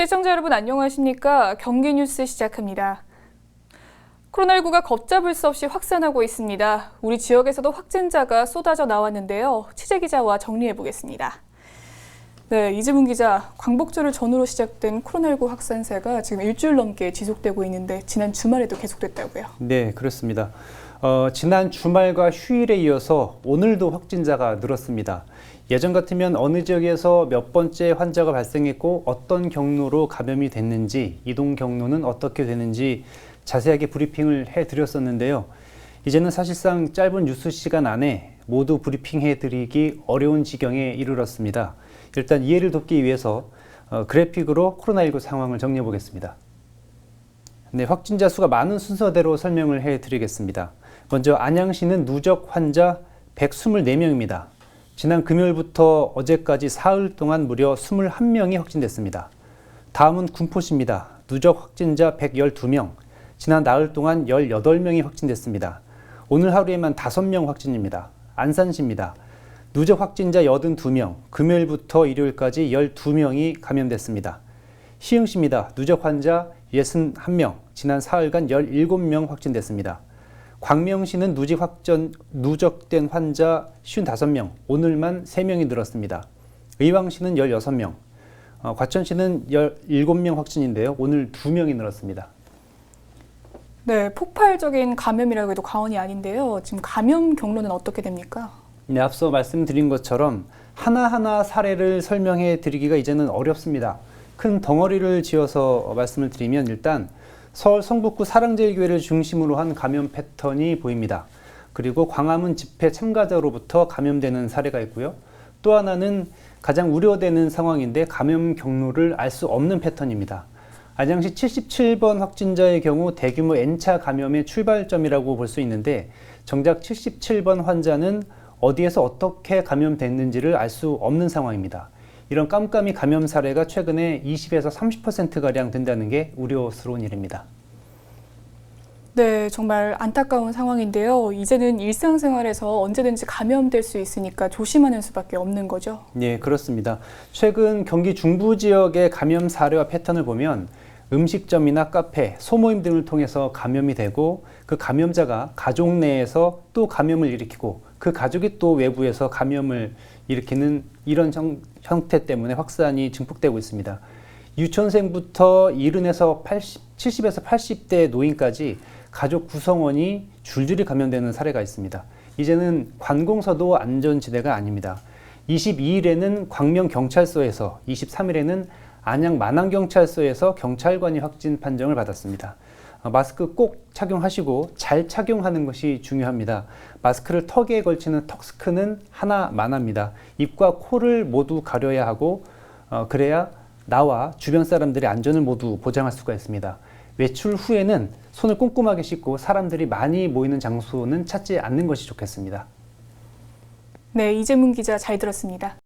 시청자 여러분 안녕하십니까? 경기 뉴스 시작합니다. 코로나19가 걷잡을 수 없이 확산하고 있습니다. 우리 지역에서도 확진자가 쏟아져 나왔는데요. 취재 기자와 정리해 보겠습니다. 네, 이재문 기자, 광복절을 전후로 시작된 코로나19 확산세가 지금 일주일 넘게 지속되고 있는데 지난 주말에도 계속됐다고요? 네, 그렇습니다. 지난 주말과 휴일에 이어서 오늘도 확진자가 늘었습니다. 예전 같으면 어느 지역에서 몇 번째 환자가 발생했고 어떤 경로로 감염이 됐는지, 이동 경로는 어떻게 되는지 자세하게 브리핑을 해드렸었는데요. 이제는 사실상 짧은 뉴스 시간 안에 모두 브리핑해드리기 어려운 지경에 이르렀습니다. 일단 이해를 돕기 위해서 그래픽으로 코로나19 상황을 정리해 보겠습니다. 네, 확진자 수가 많은 순서대로 설명을 해드리겠습니다. 먼저 안양시는 누적 환자 124명입니다. 지난 금요일부터 어제까지 사흘 동안 무려 21명이 확진됐습니다. 다음은 군포시입니다. 누적 확진자 112명, 지난 나흘 동안 18명이 확진됐습니다. 오늘 하루에만 5명 확진입니다. 안산시입니다. 누적 확진자 82명, 금요일부터 일요일까지 12명이 감염됐습니다. 시흥시입니다. 누적 환자 61명, 지난 사흘간 17명 확진됐습니다. 광명시는 누적된 환자 55명, 오늘만 3명이 늘었습니다. 의왕시는 16명, 과천시는 17명 확진인데요. 오늘 2명이 늘었습니다. 네, 폭발적인 감염이라고 해도 과언이 아닌데요. 지금 감염 경로는 어떻게 됩니까? 네, 앞서 말씀드린 것처럼 하나하나 사례를 설명해 드리기가 이제는 어렵습니다. 큰 덩어리를 지어서 말씀을 드리면 일단 서울 성북구 사랑제일교회를 중심으로 한 감염 패턴이 보입니다. 그리고 광화문 집회 참가자로부터 감염되는 사례가 있고요. 또 하나는 가장 우려되는 상황인데 감염 경로를 알 수 없는 패턴입니다. 안양시 77번 확진자의 경우 대규모 N차 감염의 출발점이라고 볼 수 있는데 정작 77번 환자는 어디에서 어떻게 감염됐는지를 알 수 없는 상황입니다. 이런 깜깜이 감염 사례가 최근에 20에서 30%가량 된다는 게 우려스러운 일입니다. 네, 정말 안타까운 상황인데요. 이제는 일상생활에서 언제든지 감염될 수 있으니까 조심하는 수밖에 없는 거죠. 네, 그렇습니다. 최근 경기 중부 지역의 감염 사례와 패턴을 보면 음식점이나 카페, 소모임 등을 통해서 감염이 되고 그 감염자가 가족 내에서 또 감염을 일으키고 그 가족이 또 외부에서 감염을 일으키는 이런 형태 때문에 확산이 증폭되고 있습니다. 유치원생부터 70에서 80대 노인까지 가족 구성원이 줄줄이 감염되는 사례가 있습니다. 이제는 관공서도 안전지대가 아닙니다. 22일에는 광명경찰서에서, 23일에는 안양 만안경찰서에서 경찰관이 확진 판정을 받았습니다. 마스크 꼭 착용하시고 잘 착용하는 것이 중요합니다. 마스크를 턱에 걸치는 턱스크는 하나만 합니다. 입과 코를 모두 가려야 하고 그래야 나와 주변 사람들의 안전을 모두 보장할 수가 있습니다. 외출 후에는 손을 꼼꼼하게 씻고 사람들이 많이 모이는 장소는 찾지 않는 것이 좋겠습니다. 네, 이재문 기자 잘 들었습니다.